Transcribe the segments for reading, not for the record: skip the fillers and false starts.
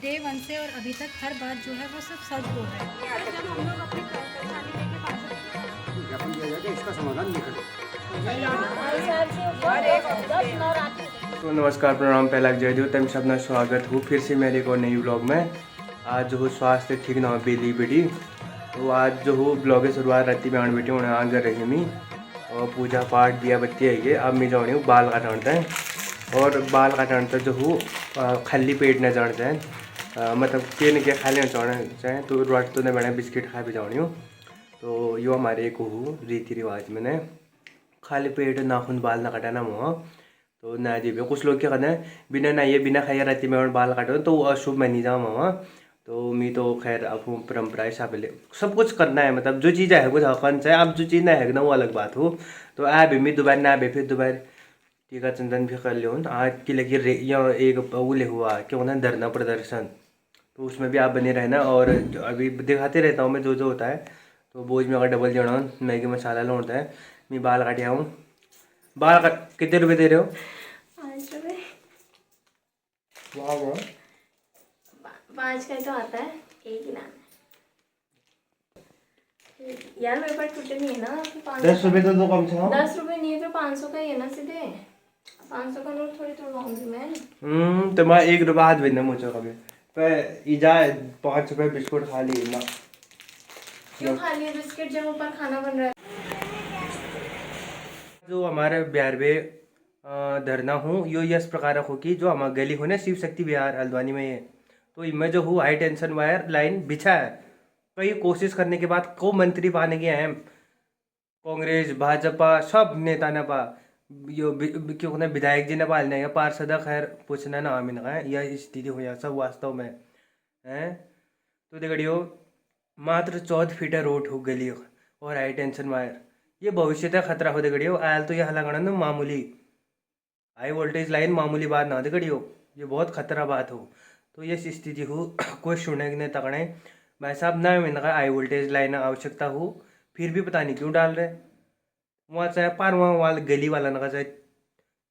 Day one से और अभी तक हर बात जो है वो सब सच बोल रहे हैं। जब हम लोग अपनी परेशानी लेके पास ज्ञापन दिया जाएगा, इसका समाधान निकले। तो नमस्कार, प्रणाम, पहला जय देव तम सबना स्वागत हूँ फिर से मेरे को नई ब्लॉग में। आज जो हो स्वास्थ्य ठीक ना हो बेली बेटी, तो आज जो हो ब्लॉग की शुरुआत रहती मैं आने बेटी उन्हें आगे रही मी और पूजा पाठ दिया बत्ती है। अब मैं जानी हूँ बाल काटाते हैं और बाल काटाते जो हो खाली पेट न जानते हैं, मतलब के न क्या खाली न चाहें तो रोट तो नहीं बने बिस्किट खा भी जानी हूँ। तो यो हमारे एक हो रीति रिवाज मैंने खाली पेट नाखून बाल ना कटाना मुँह तो ना जी। कुछ लोग क्या करते हैं बिना नहाए बिना खाए रहती में बाल काटो तो वो अशुभ मानी जाओ मामा। तो मैं तो खैर अब परंपरा हिसाब ले सब कुछ करना है, मतलब जो चीज़ है कुछ हकन चाहे अब जो चीज़ ना है ना वो अलग बात हो। तो आ भी मैं दोबारा ना फिर दोबारा टीका चंदन भी कर लियो। आज के लगी या एक वो हुआ क्यों होना धरना प्रदर्शन, तो उसमें भी आप बने रहना और अभी दिखाते रहता हूँ मैं जो जो होता है। तो बोझ में अगर डबल देना मैगी मसाला लौटता है। मैं बाल काटे आऊँ। बाल काट कितने रुपये दे रहे हो? 5 रुपये। वाह वाह, 5 का तो आता है, एक ही नाम है यार। मेरे पास टूटे नहीं है ना, 10 रुपये तो दो कम से कम। 10 रुपये नहीं है तो 500 का ही है ना सीधे। 500 का नोट थोड़ी तोड़वाऊंगी मैं। तो मैं 1 रुपया हाथ भेजना मुझे कभी पर इजा 5 रुपये बिस्कुट खा ली ना। क्यों खा लिए बिस्किट जब ऊपर खाना बन रहा है? जो हमारे बिहार में धरना हूँ यो इस प्रकार हो कि जो हमारे गली हो ना शिव शक्ति बिहार हल्द्वानी में है, तो इनमें जो हूँ हाई टेंशन वायर लाइन बिछा है। कई कोशिश करने के बाद को मंत्री पाने के हैं कांग्रेस भाजपा सब नेता ने पा यो क्यों ना विधायक जी ने पालने या पार्षद खैर पूछना ना आमिन है यह स्थिति हो या सब वास्तव में है। तो देखियो मात्र 14 फीट रोड हो गली और हाई टेंशन वायर ये भविष्य तक खतरा हो देखियो। आयल तो यह हलागना ना मामूली हाई वोल्टेज लाइन मामूली बात ना देखियो, ये बहुत खतरा बात हो। तो ये स्थिति हो कोई सुनने तकने भाई साहब ना मैंने कहा हाई वोल्टेज लाइन आवश्यकता हो फिर भी पता नहीं क्यों डाल रहे वहाँ चाहे पार वहाँ वाला गली वाला ना चाहे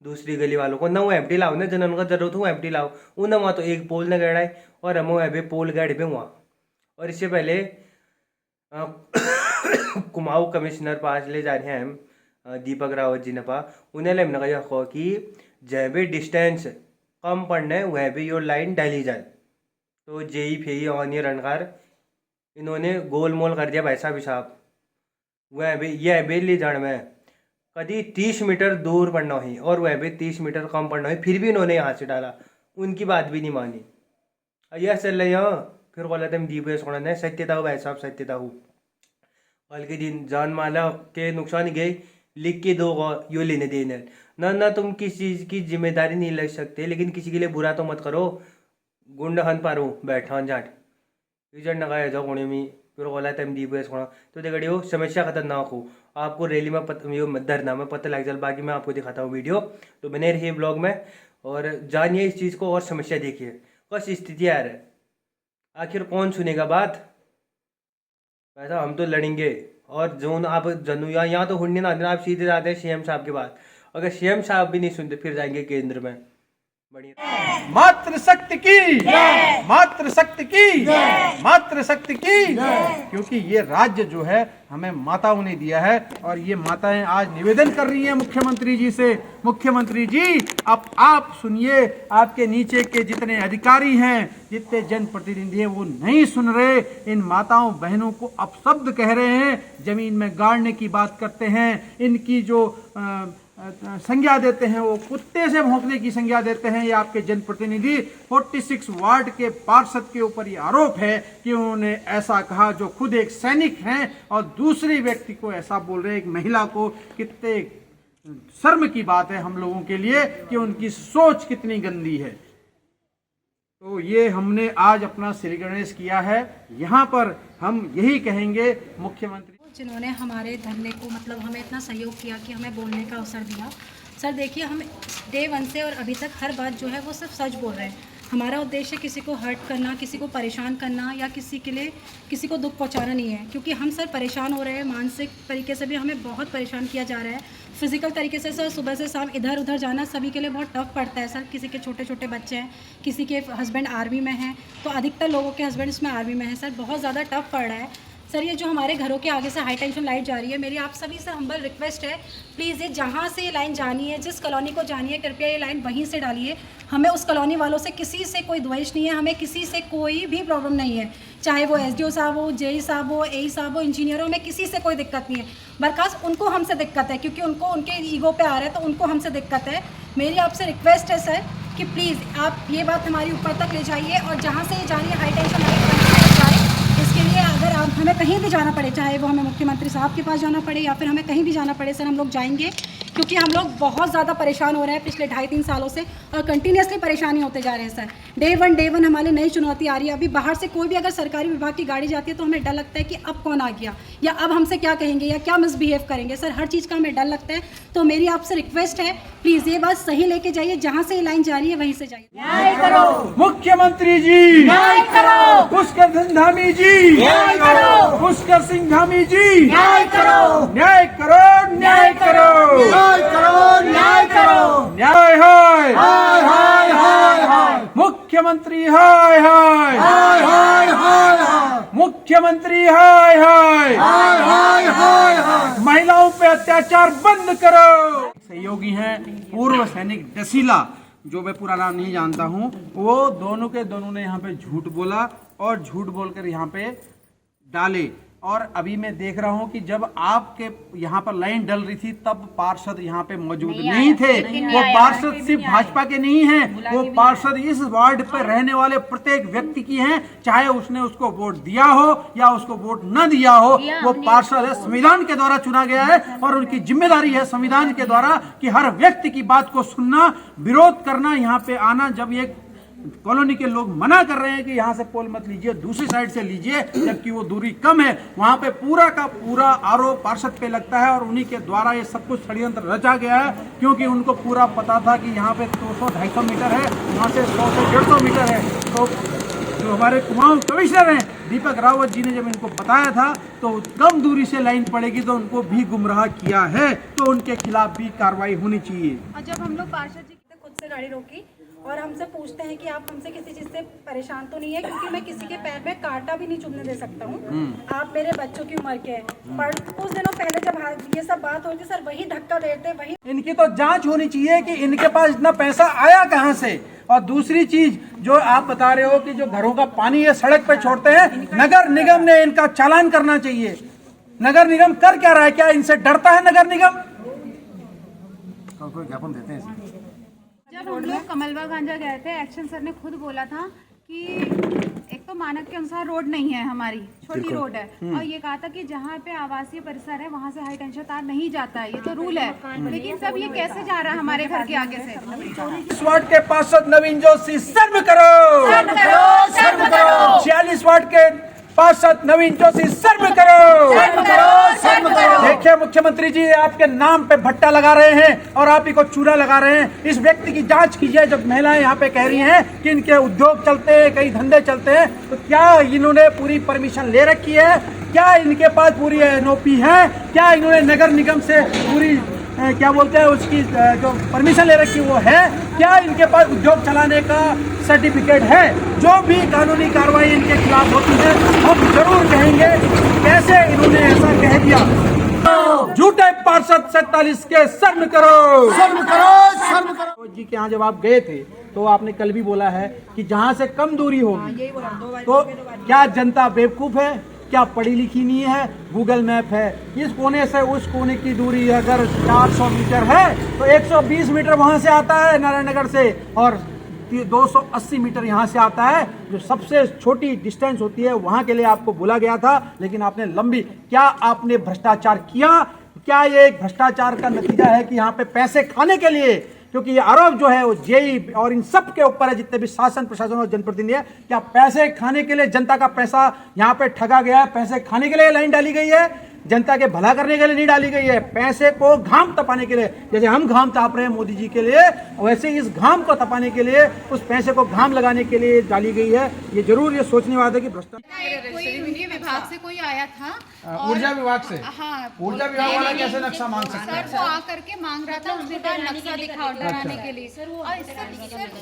दूसरी गली वालों को ना वो एम टी लाओ ना जन उनका जरूरत हो एम टी लाओ उन्हें वहाँ तो एक पोल न गड़ा है और हम वो पोल गाड़ी पे वहाँ। और इससे पहले कुमाऊं कमिश्नर पास ले जा रहे हैं दीपक रावत जी ने पा उन्हें हमने कहा कि जब भी डिस्टेंस कम पड़ना है वह भी यो लाइन डाली जाए। तो जेई फेई और ये रणकार इन्होंने गोल मोल कर दिया भाई साहब वह भी यह भी ले जाने में कभी 30 मीटर दूर पड़ना ही और वह भी 30 मीटर कम पड़ना ही फिर भी इन्होंने यहाँ से डाला, उनकी बात भी नहीं मानी। यह चल रही यहाँ फिर बोला था दीप सोना सत्यता हो भाई साहब सत्यता हो। कल के दिन जान माला के नुकसान गए लिख के दो यो लेने देने ना तुम किसी चीज़ की जिम्मेदारी नहीं लग सकते लेकिन किसी के लिए बुरा तो मत करो। गुंड हन पारो बैठा जाट इजट नगाया जाओ कोने में फिर बोला था दीप सोना। तो देखियो समस्या खतरनाक हो आपको रैली में यो धरना में पता लग जाए। बाकी मैं आपको दिखाता हूँ वीडियो, तो बने रहिए ब्लॉग में और जानिए इस चीज़ को और समस्या देखिए बस स्थिति आ रहा है। आखिर कौन सुनेगा बात? वैसा हम तो लड़ेंगे और जो आप जनू यहाँ तो हुंडी ना आप सीधे जाते हैं सीएम साहब के बाद। अगर सीएम साहब भी नहीं सुनते फिर जाएंगे केंद्र में। बढ़िया मातृशक्ति की मातृशक्ति की मातृशक्ति की, क्योंकि ये राज्य जो है हमें माताओं ने दिया है और ये माताएं आज निवेदन कर रही हैं मुख्यमंत्री जी से। मुख्यमंत्री जी अब आप सुनिए, आपके नीचे के जितने अधिकारी हैं जितने जनप्रतिनिधि हैं वो नहीं सुन रहे, इन माताओं बहनों को अपशब्द कह रहे हैं, जमीन में गाड़ने की बात करते हैं, इनकी जो संज्ञा देते हैं वो कुत्ते से भौंकने की संज्ञा देते हैं। ये आपके जनप्रतिनिधि 46 वार्ड के पार्षद के ऊपर ये आरोप है कि उन्होंने ऐसा कहा जो खुद एक सैनिक हैं और दूसरे व्यक्ति को ऐसा बोल रहे हैं, एक महिला को। कितने शर्म की बात है हम लोगों के लिए कि उनकी सोच कितनी गंदी है। तो ये हमने आज अपना श्री गणेश किया है। यहाँ पर हम यही कहेंगे मुख्यमंत्री जिन्होंने हमारे धरने को मतलब हमें इतना सहयोग किया कि हमें बोलने का अवसर दिया। सर देखिए हम डे वन से और अभी तक हर बात जो है वो सब सच बोल रहे हैं। हमारा उद्देश्य किसी को हर्ट करना, किसी को परेशान करना या किसी के लिए किसी को दुख पहुंचाना नहीं है, क्योंकि हम सर परेशान हो रहे हैं। मानसिक तरीके से भी हमें बहुत परेशान किया जा रहा है। फिजिकल तरीके से सर सुबह से शाम इधर उधर जाना सभी के लिए बहुत टफ पड़ता है सर। किसी के छोटे छोटे बच्चे हैं, किसी के हस्बैंड आर्मी में हैं, तो अधिकतर लोगों के हस्बैंड इसमें आर्मी में हैं सर। बहुत ज़्यादा टफ पड़ रहा है सर। ये जो हमारे घरों के आगे से हाई टेंशन लाइट जा रही है, मेरी आप सभी से हम्बल रिक्वेस्ट है, प्लीज़ ये जहाँ से ये लाइन जानी है, जिस कॉलोनी को जानी है, कृपया ये लाइन वहीं से डालिए। हमें उस कॉलोनी वालों से किसी से कोई द्वेष नहीं है, हमें किसी से कोई भी प्रॉब्लम नहीं है, चाहे वो एसडीओ साहब हो, जेई साहब हो, एई साहब हो, इंजीनियर हो, हमें किसी से कोई दिक्कत नहीं है। बरखास उनको हमसे दिक्कत है, क्योंकि उनको उनके ईगो पे आ रहा है, तो उनको हमसे दिक्कत है। मेरी आपसे रिक्वेस्ट है सर कि प्लीज़ आप ये बात हमारी ऊपर तक ले जाइए, और जहाँ से ये जानी है हाई टेंशन लाइट बंद जाए। इसके लिए अगर आप हमें कहीं भी जाना पड़े, चाहे वो हमें मुख्यमंत्री साहब के पास जाना पड़े या फिर हमें कहीं भी जाना पड़े सर, हम लोग जाएंगे, क्योंकि हम लोग बहुत ज़्यादा परेशान हो रहे हैं पिछले 2.5-3 सालों से, और कंटिन्यूसली परेशानी होते जा रहे हैं सर। डे वन हमारे नई चुनौती आ रही है। अभी बाहर से कोई भी अगर सरकारी विभाग की गाड़ी जाती है तो हमें डर लगता है कि अब कौन आ गया, या अब हमसे क्या कहेंगे, या क्या मिसबिहेव करेंगे सर। हर चीज़ का हमें डर लगता है। तो मेरी आपसे रिक्वेस्ट है, प्लीज़ ये बात सही लेके जाइए, जहाँ से ये लाइन जा रही है वहीं से जाइए। न्याय करो मुख्यमंत्री जी, न्याय करो पुष्कर सिंह धामी जी, न्याय करो पुष्कर सिंह धामी जी, न्याय करो, न्याय करो, न्याय करो, न्याय करो, न्याय करो, न्याय हाय हाय हाय हाय हाय, मुख्यमंत्री हाय हाय हाय हाय हाय हाय, मुख्यमंत्री हाय हाय हाय हाय हाय हाय, महिलाओं पे अत्याचार बंद करो। सहयोगी हैं पूर्व सैनिक डसीला, जो मैं पूरा नाम नहीं जानता हूँ, वो दोनों के दोनों ने यहाँ पे झूठ बोला और झूठ बोलकर यहाँ पे डाले। और अभी मैं देख रहा हूँ कि जब आपके यहाँ पर लाइन डल रही थी तब पार्षद यहाँ पे मौजूद नहीं थे। वो पार्षद सिर्फ भाजपा के नहीं हैं, वो पार्षद इस वार्ड पर रहने वाले प्रत्येक व्यक्ति की हैं, चाहे उसने उसको वोट दिया हो या उसको वोट न दिया हो। वो पार्षद है, संविधान के द्वारा चुना गया है, और उनकी जिम्मेदारी है संविधान के द्वारा कि हर व्यक्ति की बात को सुनना, विरोध करना, यहाँ पे आना। जब ये कॉलोनी के लोग मना कर रहे हैं कि यहाँ से पोल मत लीजिए, दूसरी साइड से लीजिए, जबकि वो दूरी कम है, वहाँ पे पूरा का पूरा आरोप पार्षद पे लगता है, और उन्हीं के द्वारा ये सब कुछ षड्यंत्र रचा गया है। क्योंकि उनको पूरा पता था कि यहाँ पे 200-250 मीटर है, वहाँ से 100 से 150 मीटर है। तो जो हमारे कुमाऊं कमिश्नर हैं दीपक रावत जी ने जब इनको बताया था तो कम दूरी से लाइन पड़ेगी, तो उनको भी गुमराह किया है, तो उनके खिलाफ भी कार्रवाई होनी चाहिए। और जब हम लोग पार्षद जी खुद से गाड़ी रोकी और हमसे पूछते हैं कि आप हमसे किसी चीज़ से परेशान तो नहीं है, क्योंकि मैं किसी के पैर में कांटा भी नहीं चुभने दे सकता हूँ। आप मेरे बच्चों की उम्र के हैं, पर कुछ दिनों पहले जब ये सब बात होती सर, वही धक्का देते, वही। इनकी तो जांच होनी चाहिए कि इनके पास इतना पैसा आया कहाँ से। और दूसरी चीज जो आप बता रहे हो कि जो घरों का पानी ये सड़क पे छोड़ते हैं, नगर निगम ने इनका चालान करना चाहिए। नगर निगम कर क्या रहा है? क्या इनसे डरता है नगर निगम? ज्ञापन देते हैं। जब हम लोग कमलवा गांजा गए थे, एक्शन सर ने खुद बोला था कि एक तो मानक के अनुसार रोड नहीं है, हमारी छोटी रोड है, और ये कहा था कि जहाँ पे आवासीय परिसर है वहाँ से हाई टेंशन तार नहीं जाता है, ये तो रूल है। लेकिन सब ये कैसे जा रहा है हमारे घर के आगे से? इस वार्ड के पार्षद नवीन जोशी शर्म करो, शर्म करो, शर्म करो। 46 वार्ड के पार्षद नवीन जोशी शर्म करो, शर्म करो, शर्म करो। देखिए मुख्यमंत्री जी आपके नाम पे भट्टा लगा रहे हैं और आप ही को चूड़ा लगा रहे हैं। इस व्यक्ति की जांच कीजिए। जब महिलाएं यहाँ पे कह रही हैं कि इनके उद्योग चलते हैं, कई धंधे चलते हैं, तो क्या इन्होंने पूरी परमिशन ले रखी है? क्या इनके पास पूरी एनओपी है? क्या इन्होंने नगर निगम से पूरी क्या बोलते हैं उसकी जो परमिशन ले रखी वो है? क्या इनके पास उद्योग चलाने का सर्टिफिकेट है? जो भी कानूनी कार्रवाई इनके खिलाफ होती है हम जरूर कहेंगे कैसे इन्होंने ऐसा कह दिया। झूठे पार्षद 47 के शर्म करो, शर्म करो, शर्म करो। जी के यहाँ जब आप गए थे तो आपने कल भी बोला है कि जहाँ से कम दूरी होगी, तो क्या जनता बेवकूफ है? क्या पढ़ी लिखी नहीं है? गूगल मैप है, इस कोने से उस कोने की दूरी अगर 400 मीटर है तो 120 मीटर वहां से आता है नारायण नगर से, और 280 मीटर यहाँ से आता है। जो सबसे छोटी डिस्टेंस होती है वहां के लिए आपको बोला गया था, लेकिन आपने लंबी। क्या आपने भ्रष्टाचार किया? क्या ये एक भ्रष्टाचार का नतीजा है कि यहाँ पे पैसे खाने के लिए? क्योंकि ये आरोप जो है वो जेई और इन सब के ऊपर है, जितने भी शासन प्रशासन और जनप्रतिनिधि है। क्या पैसे खाने के लिए जनता का पैसा यहाँ पे ठगा गया है? पैसे खाने के लिए लाइन डाली गई है? जनता के भला करने के लिए नहीं डाली गई है, पैसे को घाम तपाने के लिए। जैसे हम घाम ताप रहे हैं मोदी जी के लिए, वैसे इस घाम को तपाने के लिए, उस पैसे को घाम लगाने के लिए डाली गई है। ये जरूर ये सोचने वाला है कि भ्रष्टाचार। कोई उनके विभाग से कोई आया था, ऊर्जा विभाग से, हाँ, ऊर्जा विभाग वाला कैसे नक्शा मांग सकता है? सर वो आकर के मांग रहा था, उसके बाद नक्शा दिखाओ डराने के लिए। और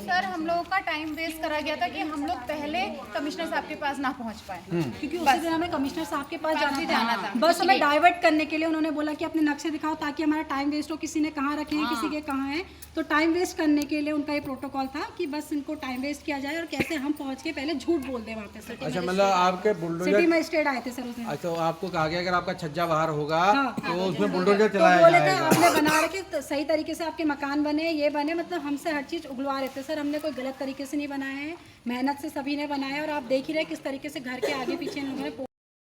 सर हम लोगों का टाइम वेस्ट करा गया था कि हम लोग पहले कमिश्नर साहब के पास ना पहुंच पाए, क्योंकि उसी दिन हमें कमिश्नर साहब के पास जाना था। बस हमें डाइवर्ट करने के लिए उन्होंने बोला कि अपने नक्शे दिखाओ ताकि हमारा टाइम वेस्ट हो, किसी ने कहाँ रखे हैं, किसी के कहाँ है। तो टाइम वेस्ट करने के लिए उनका ये प्रोटोकॉल था कि बस इनको टाइम वेस्ट किया जाए और कैसे हम पहुंच के पहले झूठ बोल दें वहाँ पे। सर अच्छा, मतलब आपके बुलडोजर, सिटी मजिस्ट्रेट आए थे सर उस दिन। अच्छा, तो आपको कहा गया अगर आपका छज्जा बाहर होगा हाँ, तो उसमें बुलडोजर तो चलाया बोले थे जाएगा। आपने बना रखे तो सही तरीके से आपके मकान बने, ये बने, मतलब हमसे हर चीज़ उगलवा रहे थे। सर हमने कोई गलत तरीके से नहीं बनाए हैं, मेहनत से सभी ने बनाया। और आप देख ही रहे किस तरीके से घर के आगे पीछे इन्होंने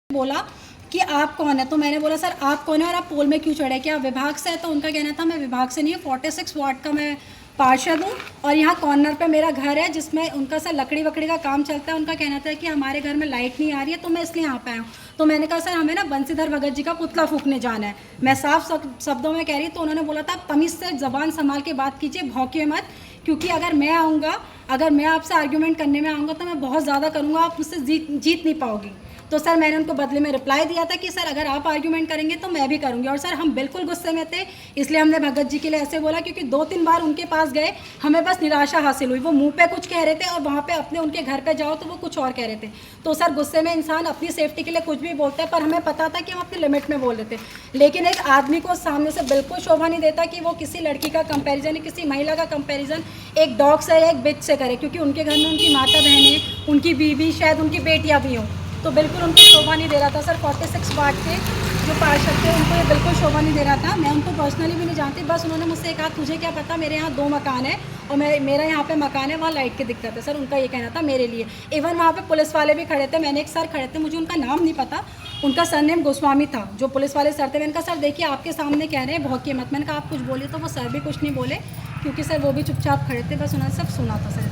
बोला कि आप कौन है। तो मैंने बोला सर आप कौन है और आप पोल में क्यों चढ़े, क्या विभाग से है? तो उनका कहना था मैं विभाग से नहीं हूँ, 46 वार्ड का मैं पार्षद हूँ और यहाँ कॉर्नर पे मेरा घर है जिसमें उनका सर लकड़ी वकड़ी का काम चलता है। उनका कहना था कि हमारे घर में लाइट नहीं आ रही है तो मैं इसलिए यहाँ पे आया हूँ। तो मैंने कहा सर हमें ना बंसीधर भगत जी का पुतला फूकने जाना है, मैं साफ शब्दों में कह रही। तो उन्होंने बोला था तमीज़ से ज़बान संभाल के बात कीजिए, भौंकिए मत, क्योंकि अगर मैं आऊँगा, अगर मैं आपसे आर्ग्यूमेंट करने में आऊँगा तो मैं बहुत ज़्यादा करूँगा, आप मुझसे जीत नहीं पाओगी। तो सर मैंने उनको बदले में रिप्लाई दिया था कि सर अगर आप आर्ग्यूमेंट करेंगे तो मैं भी करूँगी। और सर हम बिल्कुल गुस्से में थे, इसलिए हमने भगत जी के लिए ऐसे बोला क्योंकि 2-3 बार उनके पास गए, हमें बस निराशा हासिल हुई। वो मुंह पे कुछ कह रहे थे और वहाँ पे अपने उनके घर पे जाओ तो वो कुछ और कह रहे थे। तो सर गुस्से में इंसान अपनी सेफ्टी के लिए कुछ भी बोलता है, पर हमें पता था कि हम अपनी लिमिट में बोल रहे थे। लेकिन एक आदमी को सामने से बिल्कुल शोभा नहीं देता कि वो किसी लड़की का कंपेरिजन, किसी महिला का कंपेरिजन एक डॉग से या एक बिच से करे, क्योंकि उनके घर में उनकी माता बहनें, उनकी बीवी, शायद उनकी बेटियाँ भी हों। तो बिल्कुल उनको शोभा नहीं दे रहा था। सर 46 वार्ड के जो पार्षद थे उनको ये बिल्कुल शोभा नहीं दे रहा था। मैं उनको पर्सनली भी नहीं जानती, बस उन्होंने मुझसे कहा तुझे क्या पता, मेरे यहाँ 2 मकान है और मेरा यहाँ पे मकान है, वहाँ लाइट की दिक्कत है। सर उनका ये कहना था मेरे लिए। इवन वहाँ पे पुलिस वाले भी खड़े थे, मैंने एक सर खड़े थे, मुझे उनका नाम नहीं पता, उनका सरनेम गोस्वामी था, जो पुलिस वाले सर थे। मैंने कहा सर देखिए आपके सामने कह रहे हैं भौंकिए मत। मैंने कहा आप कुछ बोलिए, तो वो सर भी कुछ नहीं बोले क्योंकि सर वो भी चुपचाप खड़े थे, बस उन्होंने सब सुना था। सर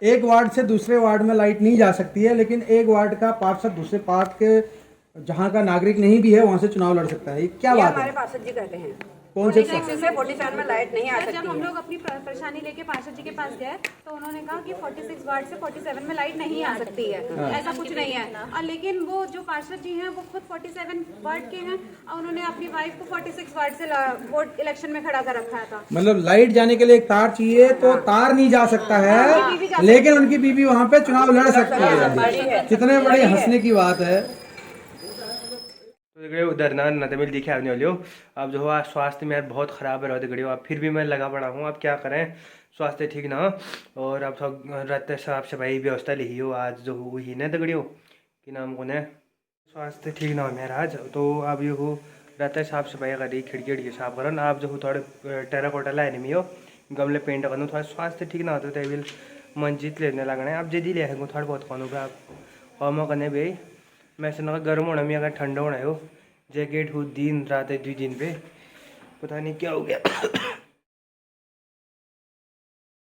एक वार्ड से दूसरे वार्ड में लाइट नहीं जा सकती है, लेकिन एक वार्ड का पार्षद दूसरे पार्ट के जहाँ का नागरिक नहीं भी है वहाँ से चुनाव लड़ सकता है। ये क्या बात है? हमारे पार्षद जी कहते हैं कौन से 47 में लाइट नहीं आ सकती जब हम है। लोग अपनी परेशानी लेके पार्षद जी के पास गए तो उन्होंने कहा कि 46 वार्ड से 47 में लाइट नहीं आ सकती है, ऐसा कुछ नहीं है। और लेकिन वो जो पार्षद जी हैं वो खुद 47 वार्ड के हैं और उन्होंने अपनी वाइफ को 46 वार्ड से वोट इलेक्शन में खड़ा कर रखा था। मतलब लाइट जाने के लिए एक तार चाहिए, तो तार नहीं जा सकता है, लेकिन उनकी बीवी वहाँ पे चुनाव लड़ सकती है। कितने बड़े हंसने की बात है। तो दगड़ियों उधर ना तो मिल दिखे आने वाली हो। अब जो हुआ स्वास्थ्य में यार बहुत ख़राब है दगड़ियों, अब फिर भी मैं लगा पड़ा हूँ, अब क्या करें, स्वास्थ्य ठीक ना हो। और अब सब रहते साफ सफाई व्यवस्था ली हो आज जो हुई ना दगड़ियों कि नाम को ने स्वास्थ्य ठीक ना हो मेरा आज। तो अब ये हो रहता है साफ सफाई करी, खिड़की खिड़की साफ करन। आप जो थोड़े टेराकोटा लाइन में हो गमले पेंट करूँ, थोड़ा स्वास्थ्य ठीक ना होता तो बिल मन जीत लेने लगना है। अब जल्दी ले थोड़ा बहुत करूँ आप हम करने भी मैं सुना गर्म होना में अगर ठंडा होना हो जैकेट हो दिन रात 2 दिन पे पता नहीं क्या हो गया।